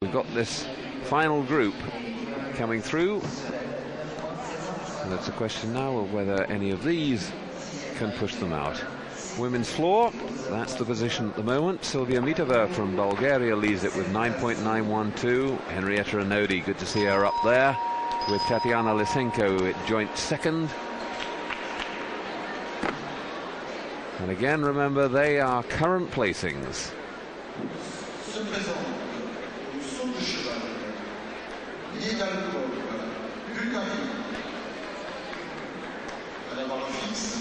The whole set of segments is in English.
We've got this final group coming through, and it's a question now of whether any of these can push them out. Women's floor, that's the position at the moment. Silvia Mitova from Bulgaria leads it with 9.912. Henrietta Anodi, good to see her up there, with Tatiana Lysenko at joint second. And again, remember, they are current placings.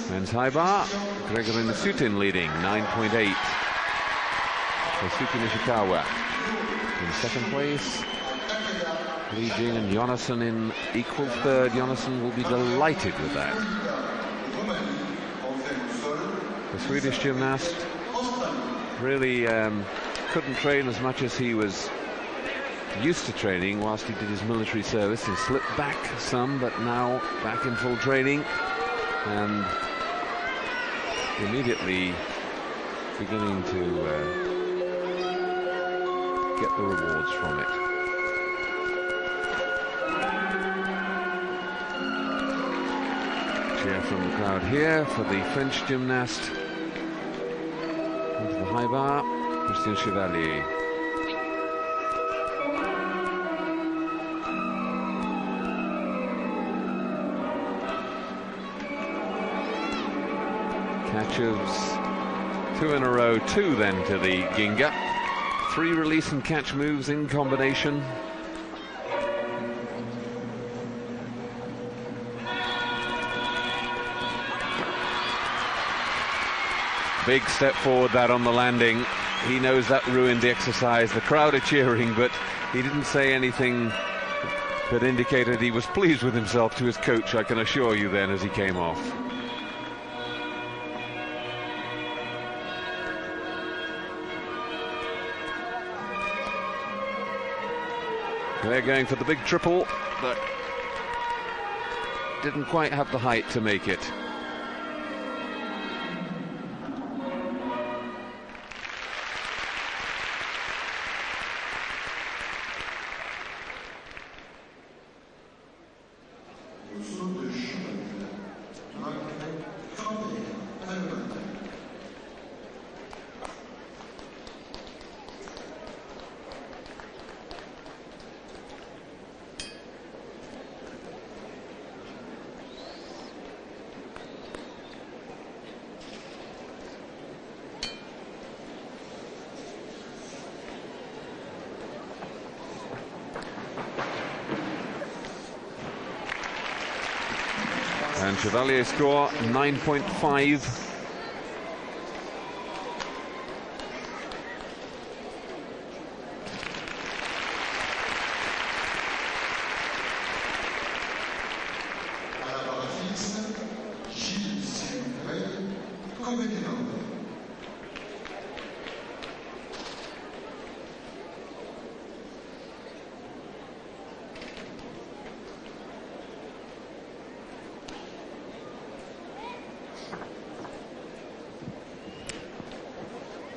Men's high bar, Gregory Nasutin leading, 9.8. Kosuke Nishikawa in second place. Li Jing and Jonassen in equal third. Jonassen will be delighted with that. The Swedish gymnast really couldn't train as much as he was used to training whilst he did his military service. He slipped back some, but now back in full training and immediately beginning to get the rewards from it. Cheer from the crowd here for the French gymnast. Into the high bar, Christian Chevalier. Catches 2 in a row, 2 then to the Ginga. 3 release and catch moves in combination. Big step forward that on the landing. He knows that ruined the exercise. The crowd are cheering, but he didn't say anything that indicated he was pleased with himself to his coach, I can assure you, then, as he came off. They're going for the big triple, but didn't quite have the height to make it. And Chevalier score 9.5.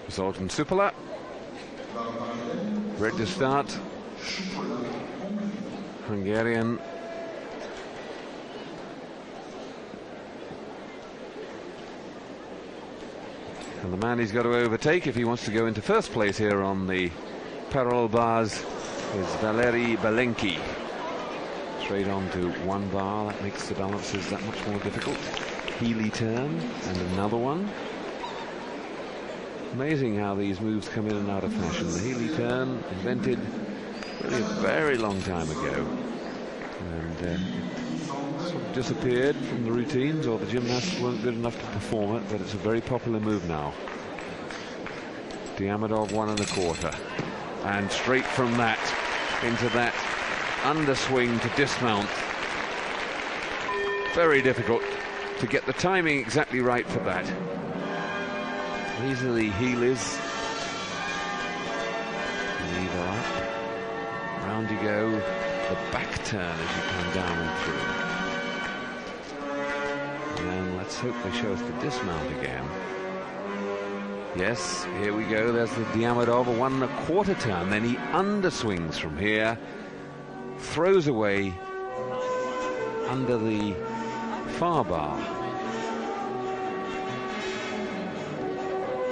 Zoltan Supala, ready to start. Hungarian. And the man he's got to overtake if he wants to go into first place here on the parallel bars is Valeri Balenki. Straight on to one bar, that makes the balances that much more difficult. Healy turn and another one. Amazing how these moves come in and out of fashion. The Healy turn, invented really a very long time ago, and sort of disappeared from the routines, or the gymnasts weren't good enough to perform it, but it's a very popular move now. Diamidov 1 1/4, and straight from that into that underswing to dismount. Very difficult to get the timing exactly right for that. These are the Heelys. Lever up. Round you go. The back turn as you come down and through. And then let's hope they show us the dismount again. Yes, here we go. There's the Diamidov, a 1 1/4 turn. Then he underswings from here, throws away under the far bar.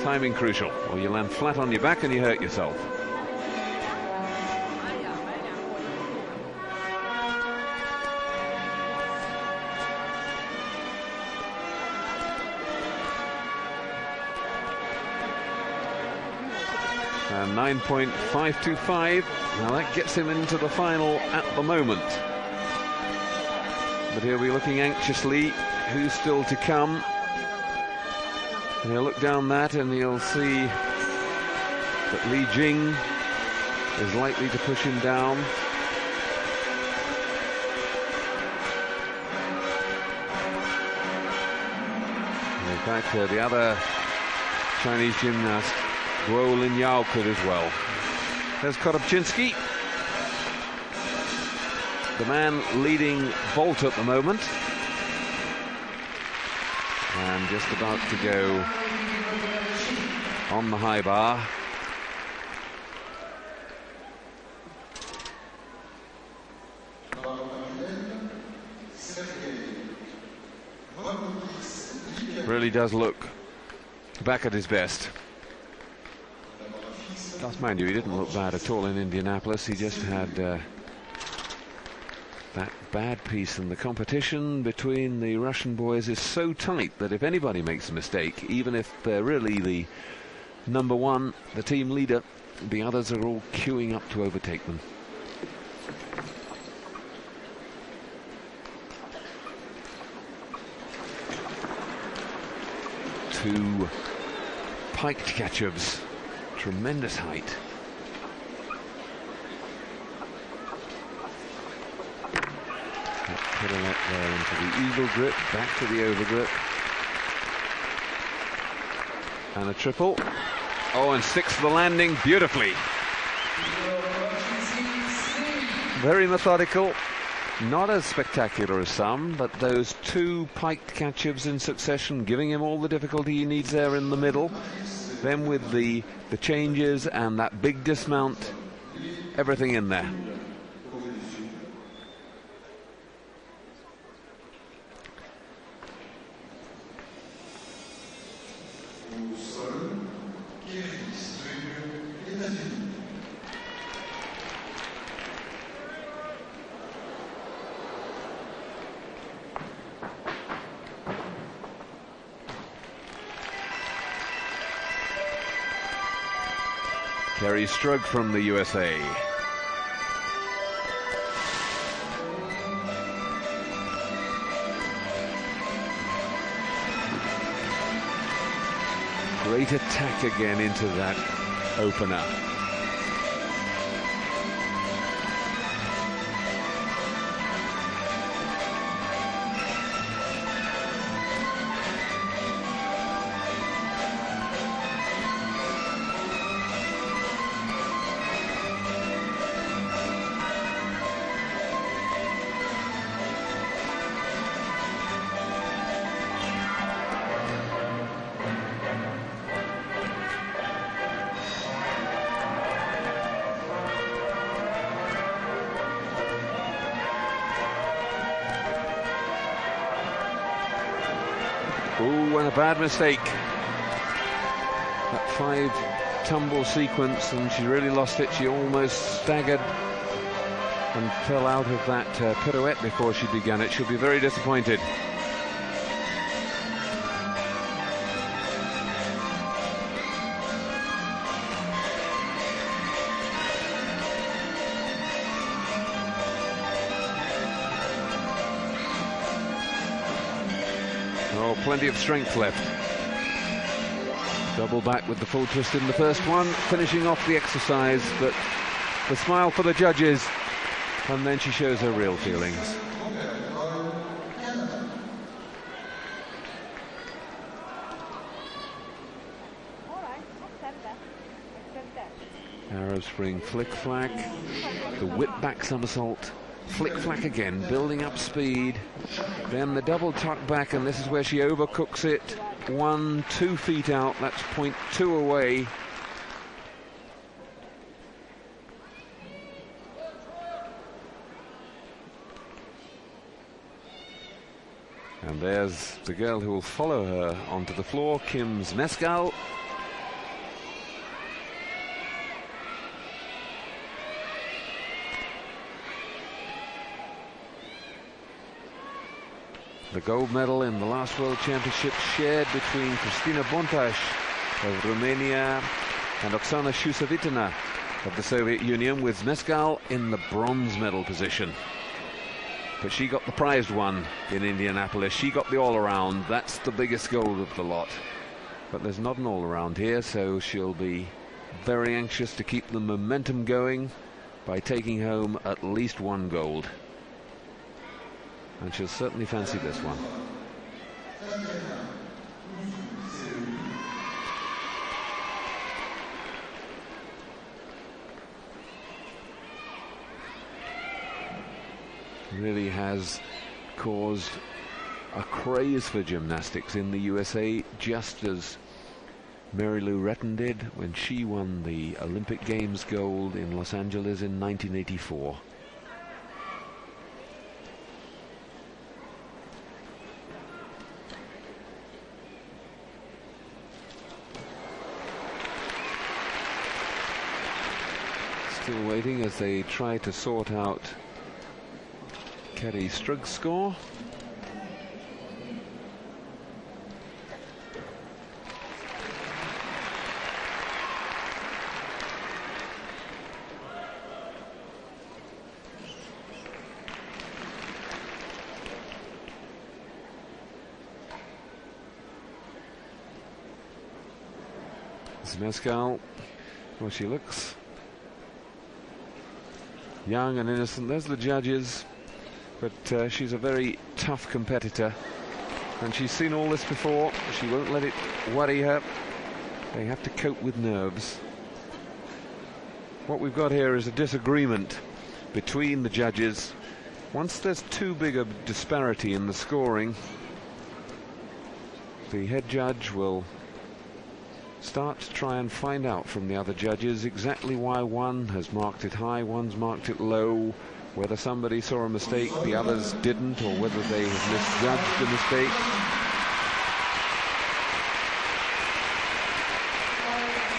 Timing crucial, or you land flat on your back and you hurt yourself. And 9.525. Now that gets him into the final at the moment. But he'll be looking anxiously who's still to come. And he'll look down that and he'll see that Li Jing is likely to push him down. And in fact, the other Chinese gymnast, Guo Linyao, could as well. There's Korobczynski, the man leading vault at the moment, and just about to go on the high bar. Really does look back at his best. Mind you, he didn't look bad at all in Indianapolis. He just had that bad piece, and the competition between the Russian boys is so tight that if anybody makes a mistake, even if they're really the number one, the team leader, the others are all queuing up to overtake them. Two piked Tkachev. Tremendous height. That pirouette there into the eagle grip, back to the over grip. And a triple. Oh, and sticks the landing beautifully. Very methodical. Not as spectacular as some, but those two piked Tkachevs in succession, giving him all the difficulty he needs there in the middle. Then with the changes and that big dismount, everything in there. Kerry Strug from the USA. Great attack again into that opener. Ooh, and a bad mistake. That 5 tumble sequence, and she really lost it. She almost staggered and fell out of that pirouette before she began it. She'll be very disappointed. Oh, plenty of strength left. Double back with the full twist in the first one, finishing off the exercise, but the smile for the judges, and then she shows her real feelings. Arrow spring flick-flack, the whip-back somersault, flick-flack again, building up speed, then the double tuck back, and this is where she overcooks it, 0.1, 2 feet out. That's 0.2 away. And there's the girl who will follow her onto the floor, Kim Zmeskal. The gold medal in the last World Championship shared between Kristina Bontas of Romania and Oksana Shusevitana of the Soviet Union, with Zmeskal in the bronze medal position. But she got the prized one in Indianapolis. She got the all-around. That's the biggest gold of the lot. But there's not an all-around here, so she'll be very anxious to keep the momentum going by taking home at least one gold. And she'll certainly fancy this one. Really has caused a craze for gymnastics in the USA, just as Mary Lou Retton did when she won the Olympic Games gold in Los Angeles in 1984. Still waiting as they try to sort out Kerri Strugg's score. Zmeskal, well, she looks young and innocent. There's the judges, but she's a very tough competitor, and she's seen all this before. She won't let it worry her. They have to cope with nerves. What we've got here is a disagreement between the judges. Once there's too big a disparity in the scoring, the head judge will start to try and find out from the other judges exactly why one has marked it high, one's marked it low, whether somebody saw a mistake the others didn't, or whether they have misjudged the mistake.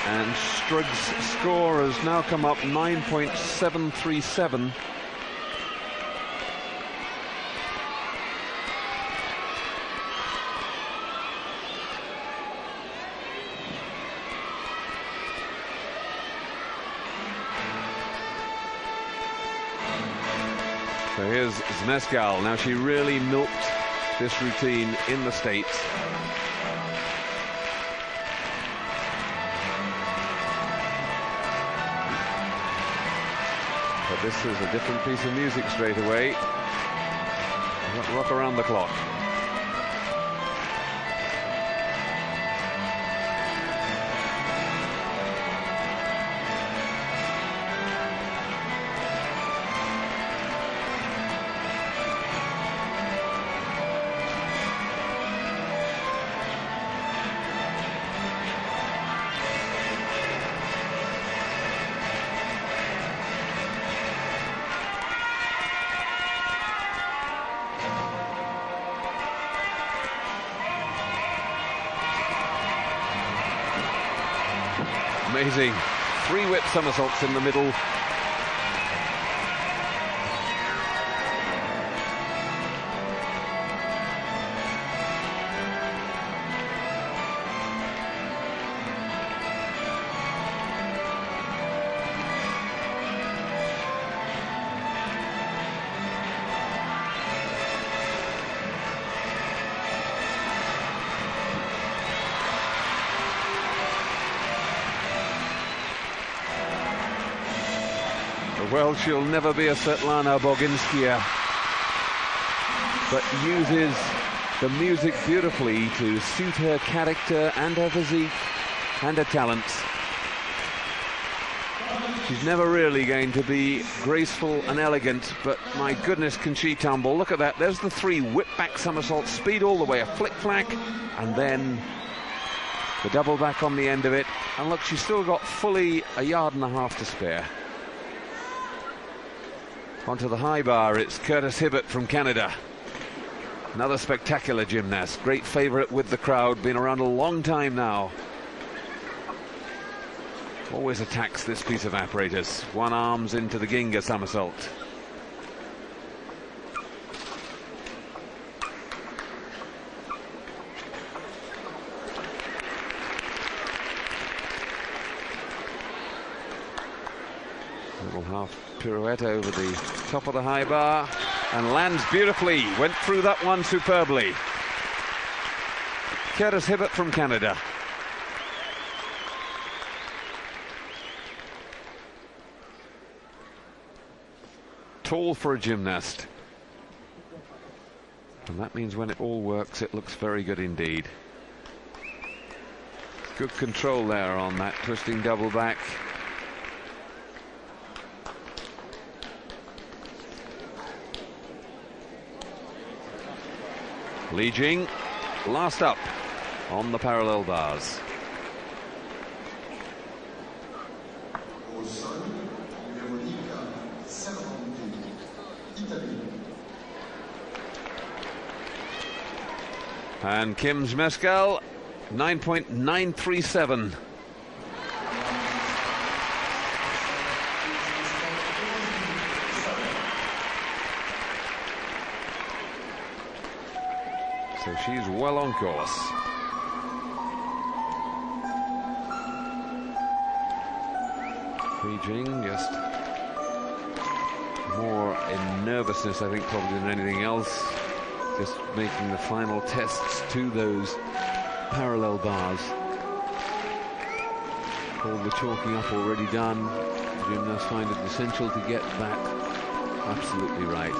And Strugg's score has now come up 9.737. So here's Zmeskal. Now she really milked this routine in the States. But this is a different piece of music straight away. Rock around the clock. Amazing. 3 whip somersaults in the middle. Well, she'll never be a Svetlana Boginskaya, but uses the music beautifully to suit her character and her physique and her talents. She's never really going to be graceful and elegant, but my goodness, can she tumble. Look at that. There's the 3 whip back somersault, speed all the way, a flick-flack, and then the double back on the end of it. And look, she's still got fully 1.5 yards to spare. Onto the high bar, it's Curtis Hibbert from Canada. Another spectacular gymnast, great favourite with the crowd, been around a long time now. Always attacks this piece of apparatus. One arms into the Ginga somersault. Little half pirouette over the top of the high bar and lands beautifully. Went through that one superbly. Curtis Hibbert from Canada. Tall for a gymnast, and that means when it all works it looks very good indeed. Good control there on that twisting double back. Li Jing last up on the parallel bars. And Kim Zmeskal, 9.937. So she's well on course. Li Jing just more in nervousness, I think, probably than anything else. Just making the final tests to those parallel bars. All the chalking up already done. The gymnasts find it essential to get that absolutely right.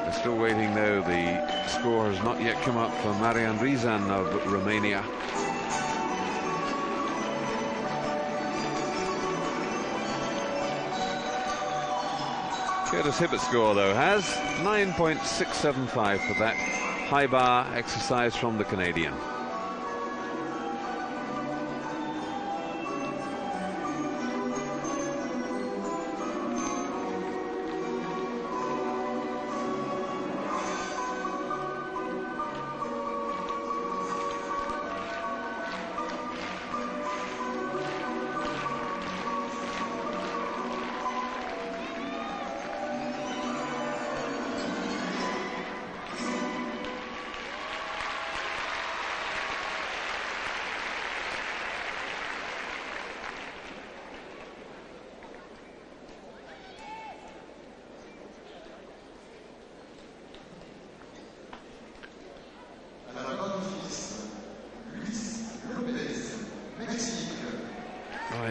They're still waiting though. The score has not yet come up for Marian Rizan of Romania. Curtis Hibbert score though has 9.675 for that high bar exercise from the Canadian.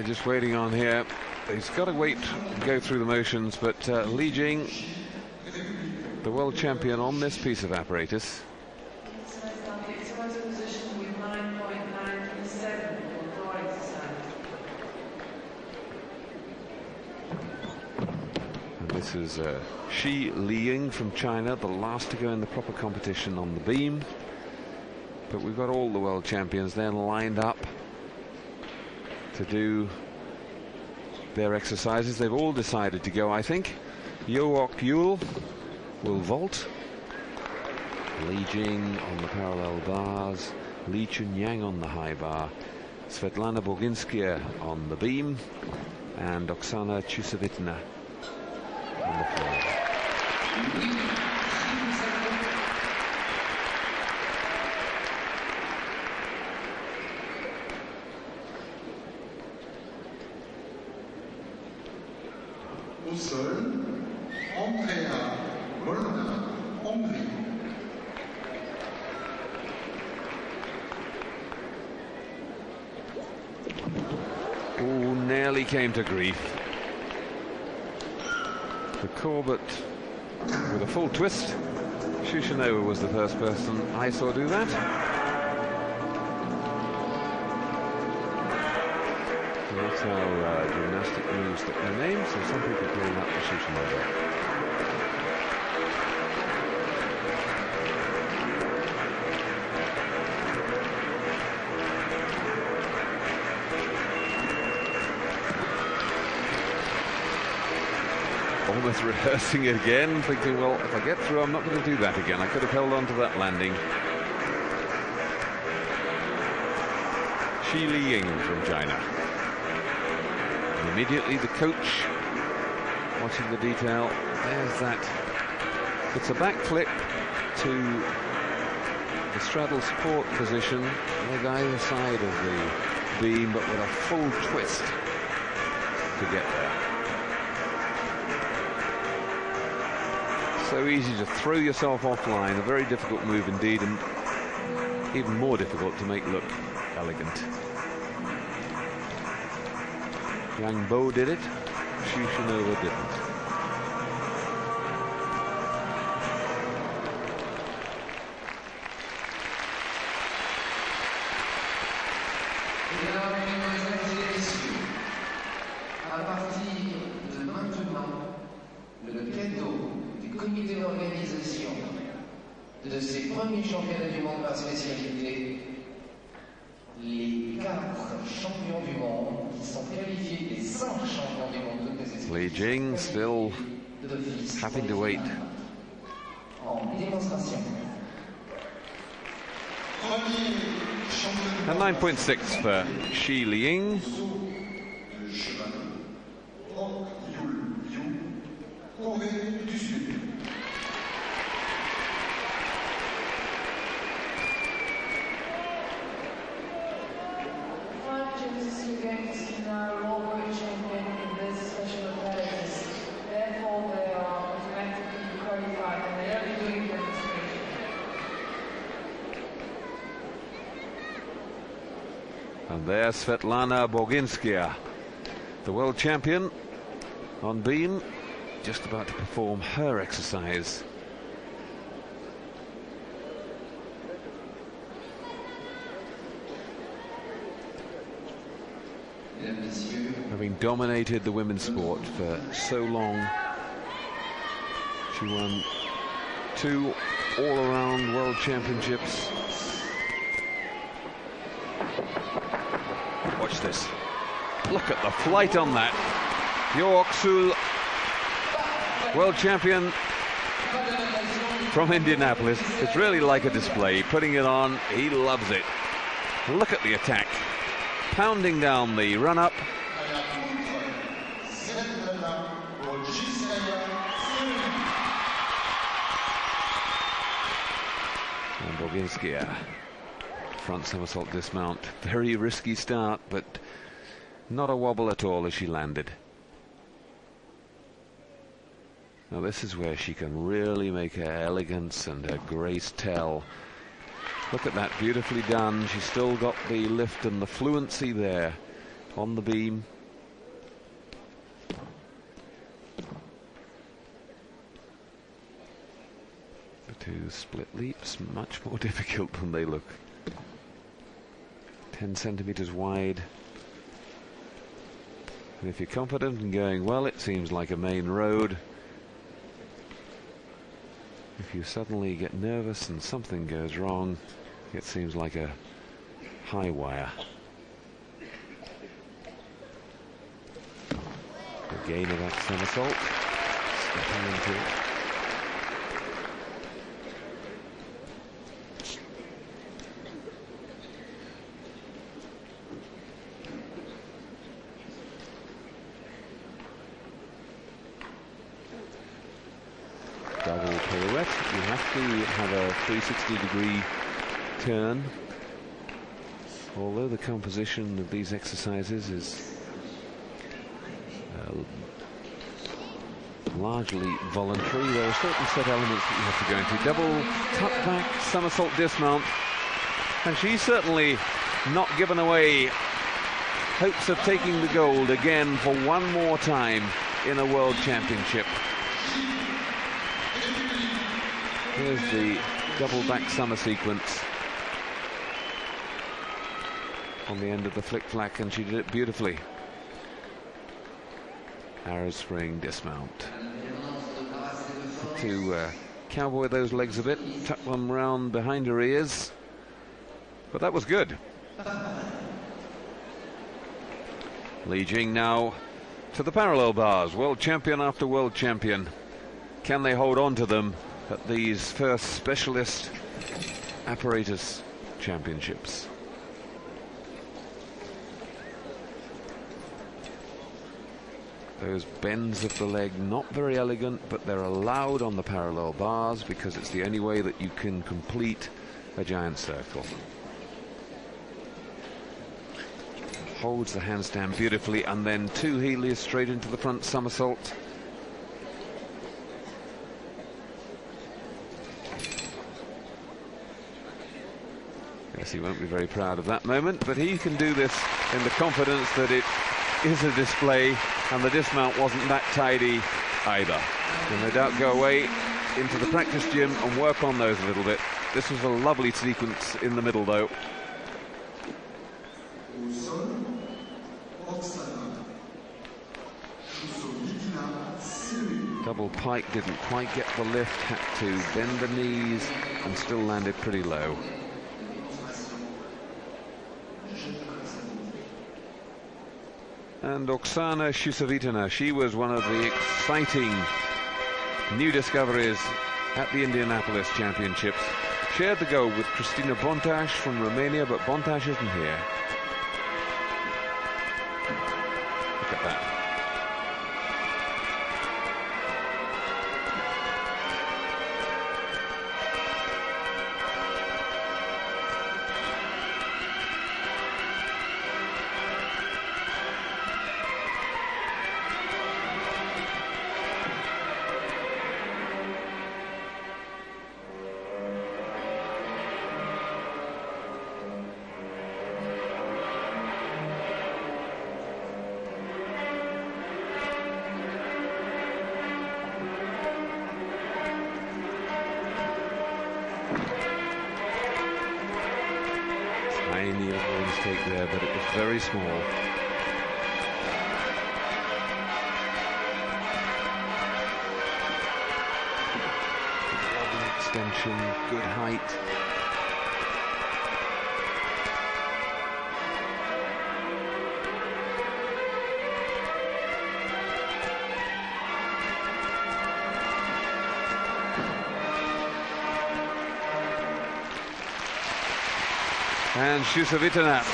Just waiting on here. He's got to wait and go through the motions, but Li Jing, the world champion on this piece of apparatus. And this is Shi Liying from China, the last to go in the proper competition on the beam. But we've got all the world champions then lined up to do their exercises. They've all decided to go, I think. Yeowok Yul will vault. Li Jing on the parallel bars. Li Chunyang on the high bar. Svetlana Boginskaya on the beam. And Oksana Chusevitna on the floor. Au sol, Andrea Molnar, Hongrie. Oh, nearly came to grief. The Corbett with a full twist. Shushanova was the first person I saw do that. That's how gymnastic moves get their names, so some people call that the Shushimoto. Almost rehearsing it again, thinking, well, if I get through, I'm not going to do that again. I could have held on to that landing. Shi Liying from China. And immediately the coach, watching the detail, there's that. It's a back flip to the straddle support position, leg either side of the beam, but with a full twist to get there. So easy to throw yourself offline, a very difficult move indeed, and even more difficult to make look elegant. Yang Bo did it, Shushimoto didn't. De ces premiers championnats du monde par spécialité, les 4 champions du monde qui sont qualifiés, les 5 champions du monde, toutes les espèces. Li Jing still having to wait. En démonstration. And 9.6 for Shi Liying. And there's Svetlana Boginskaya, the world champion on beam, just about to perform her exercise. Having dominated the women's sport for so long, she won 2 all-around world championships. Watch this. Look at the flight on that. Yeok Sul, world champion from Indianapolis. It's really like a display. Putting it on, he loves it. Look at the attack. Pounding down the run-up. And Boginskaya. Front somersault dismount. Very risky start, but not a wobble at all as she landed. Now this is where she can really make her elegance and her grace tell. Look at that, beautifully done. She's still got the lift and the fluency there on the beam. The 2 split leaps, much more difficult than they look. 10 centimeters wide. And if you're confident and going, well, it seems like a main road. If you suddenly get nervous and something goes wrong, it seems like a high wire. Again of that somersault. Stepping into it. Double pirouette. You have to have a 360-degree turn. Although the composition of these exercises is largely voluntary, there are certain set elements that you have to go into. Double tuck back, somersault dismount. And she's certainly not given away hopes of taking the gold again for one more time in a world championship. Here's the double back summer sequence on the end of the flick-flack, and she did it beautifully. arrow spring dismount. To cowboy those legs a bit, tuck them round behind her ears, but that was good. Li Jing now to the parallel bars, world champion after world champion. Can they hold on to them at these first specialist apparatus championships? Those bends of the leg, not very elegant, but they're allowed on the parallel bars because it's the only way that you can complete a giant circle. Holds the handstand beautifully, and then 2 Heelys straight into the front somersault. Yes, he won't be very proud of that moment, but he can do this in the confidence that it is a display, and the dismount wasn't that tidy either. He'll no doubt go away into the practice gym and work on those a little bit. This was a lovely sequence in the middle, though. Double pike didn't quite get the lift, had to bend the knees and still landed pretty low. And Oksana Shusavitana, she was one of the exciting new discoveries at the Indianapolis Championships. Shared the goal with Cristina Bontaș from Romania, but Bontaș isn't here. Look at that. Tiny little mistake there, but it was very small. Lovely extension, good height. And Shusavitana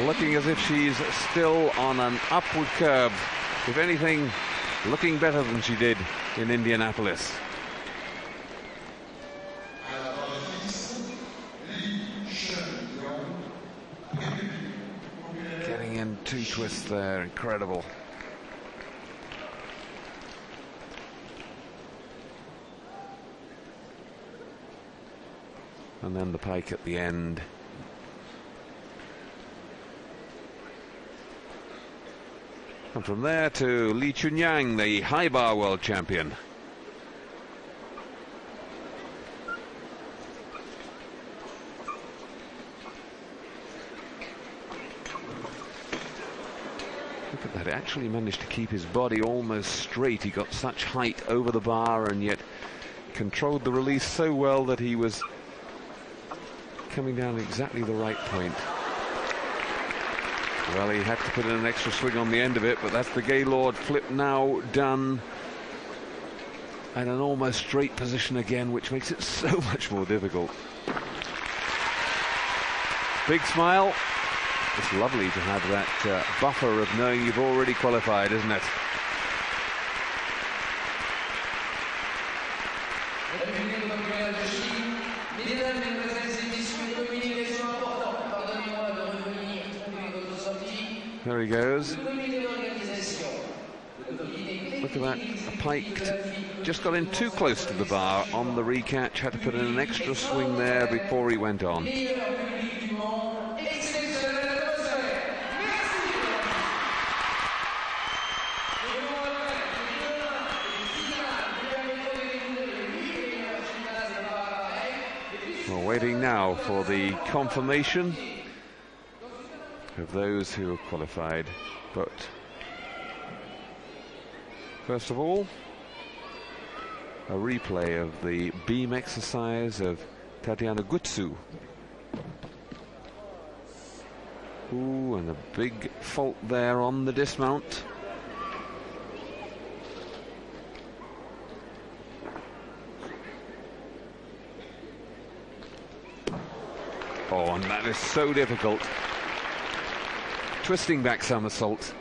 looking as if she's still on an upward curve. If anything, looking better than she did in Indianapolis. Getting in 2 twists there, incredible. And then the pike at the end. And from there to Li Chunyang, the high bar world champion. Look at that, he actually managed to keep his body almost straight. He got such height over the bar and yet controlled the release so well that he was coming down exactly the right point. Well, he had to put in an extra swing on the end of it, but that's the Gaylord flip now done. And an almost straight position again, which makes it so much more difficult. Big smile. It's lovely to have that buffer of knowing you've already qualified, isn't it? There he goes. Look at that, piked. Just got in too close to the bar on the recatch. Had to put in an extra swing there before he went on. We're waiting now for the confirmation of those who have qualified, but First of all, a replay of the beam exercise of Tatiana Gutsu. Ooh, and a big fault there on the dismount. Oh, and that is so difficult. Twisting back somersault.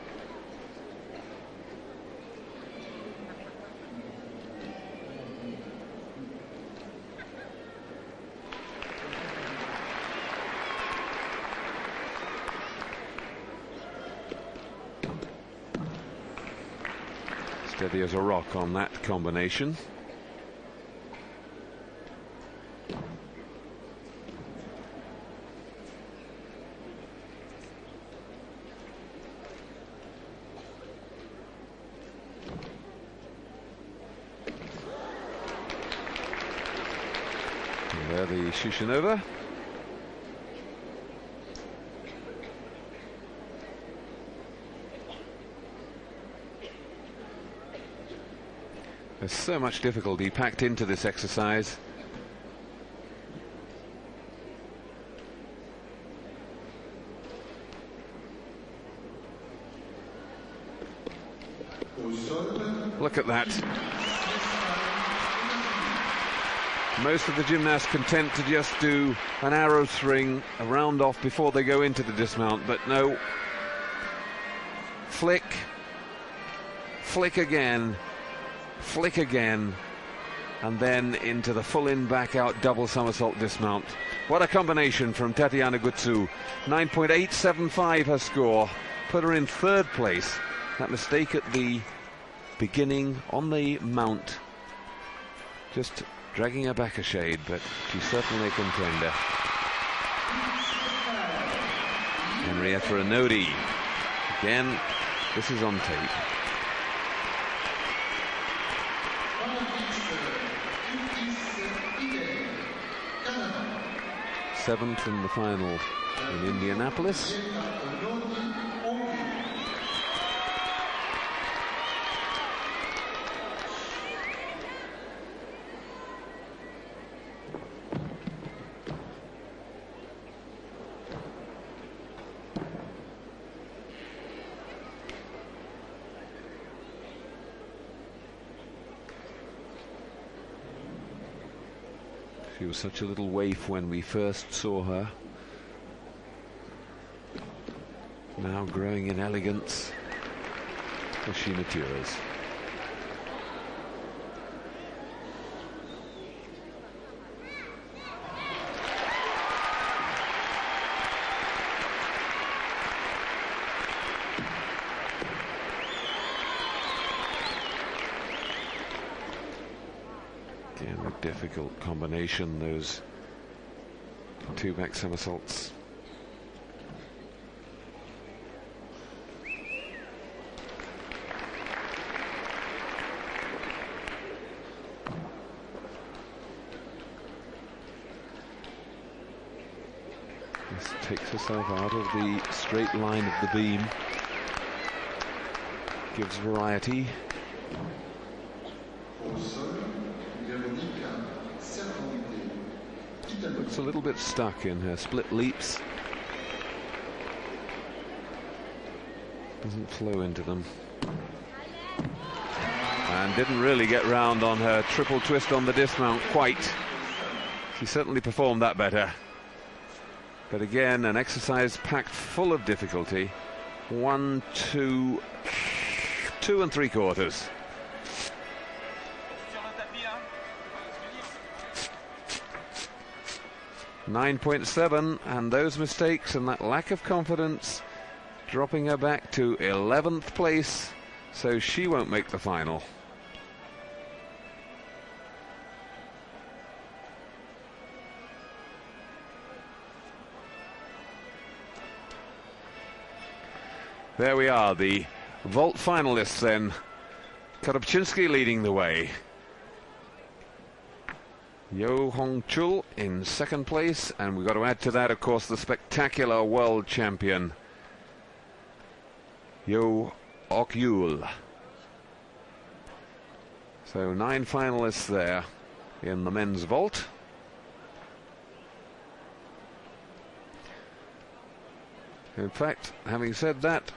Steady as a rock on that combination. And there the Shushunova. There's so much difficulty packed into this exercise. Look at that. Most of the gymnasts content to just do an arrow swing, a round off before they go into the dismount, but no. Flick. Flick again. Flick again. And then into the full in, back out, double somersault dismount. What a combination from Tatiana Gutsu. 9.875 her score. Put her in third place. That mistake at the beginning on the mount just dragging her back a shade, but she's certainly a contender. Henrietta Ranodi. Again, this is on tape. Seventh in the final in Indianapolis. She was such a little waif when we first saw her. Now growing in elegance as she matures. Again, a difficult combination, those two back somersaults. This takes herself out of the straight line of the beam, gives variety. Looks a little bit stuck in her split leaps. Doesn't flow into them. And didn't really get round on her triple twist on the dismount quite. She certainly performed that better. But again, an exercise packed full of difficulty. 1, 2, 2 3/4. 9.7, and those mistakes and that lack of confidence dropping her back to 11th place, so she won't make the final. There we are, the vault finalists then. Korobczynski leading the way. Yo Hong Chul in second place, and we've got to add to that, of course, the spectacular world champion Yo Ok Yul. So 9 finalists there in the men's vault. In fact, having said that,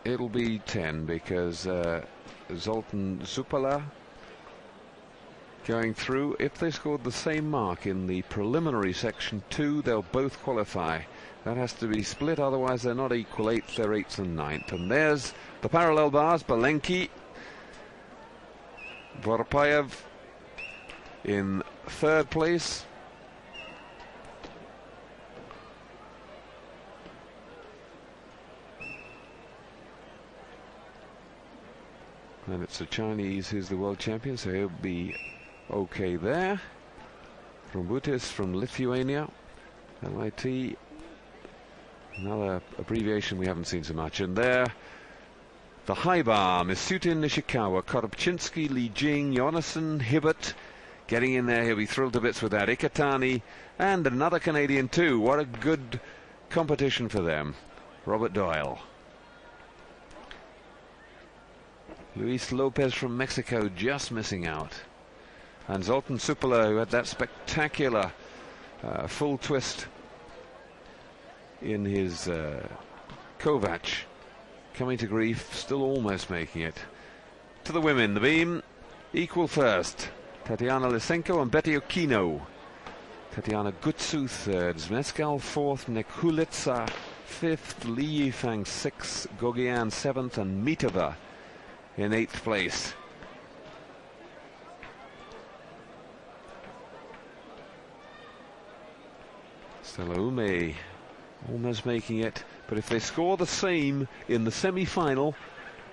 it'll be 10 because Zoltan Supala going through. If they scored the same mark in the preliminary section 2, they'll both qualify. That has to be split, otherwise they're not equal. 8th, they're 8th and 9th. And there's the parallel bars. Belenki, Vorpayev in 3rd place. And it's a Chinese who's the world champion, so he'll be okay there. Trumbutis from Lithuania. LIT. Another abbreviation we haven't seen so much. And there, the high bar, Misutin Nishikawa, Korobczynski, Li Jing, Jonassen, Hibbert. Getting in there, he'll be thrilled to bits with that. Ikatani, and another Canadian too. What a good competition for them. Robert Doyle. Luis Lopez from Mexico just missing out. And Zoltan Supala, who had that spectacular full twist in his Kovac, coming to grief, still almost making it. To the women, the beam, equal first. Tatiana Lysenko and Betty Okino. Tatiana Gutsu 3rd, Zmeskal 4th, Nekulitsa 5th, Li Yifang 6th, Gogian 7th, and Mitova in 8th place. Stella Ume almost making it, but if they score the same in the semi-final,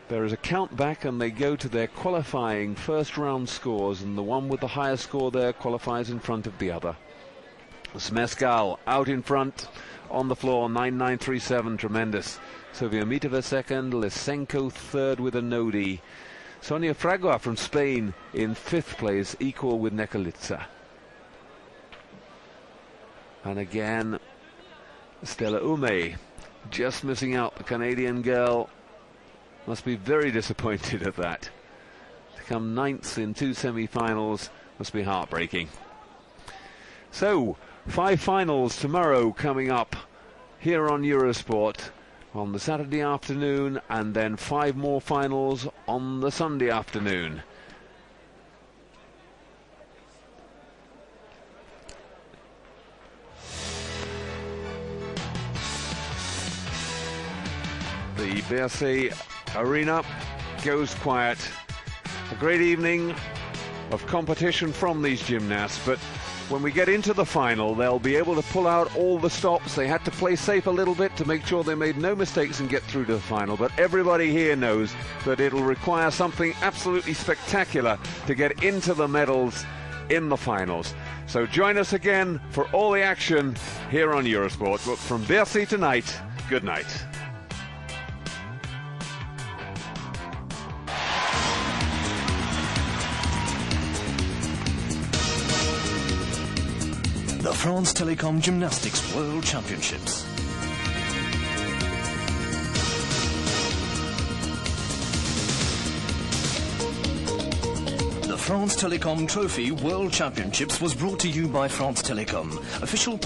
there is a count back and they go to their qualifying first round scores, and the one with the highest score there qualifies in front of the other. Zmeskal out in front on the floor, 9.937, tremendous. Sofia Mitova 2nd, Lysenko 3rd with a no-D. Sonia Fragua from Spain in 5th place, equal with Nekulitsa. And again, Stella Ume just missing out. The Canadian girl must be very disappointed at that. To come 9th in 2 semi-finals must be heartbreaking. So, 5 finals tomorrow coming up here on Eurosport on the Saturday afternoon, and then 5 more finals on the Sunday afternoon. The Bercy Arena goes quiet. A great evening of competition from these gymnasts, but when we get into the final, they'll be able to pull out all the stops. They had to play safe a little bit to make sure they made no mistakes and get through to the final, but everybody here knows that it'll require something absolutely spectacular to get into the medals in the finals. So join us again for all the action here on Eurosport. But from Bercy tonight, good night. The France Telecom Gymnastics World Championships. The France Telecom Trophy World Championships was brought to you by France Telecom, official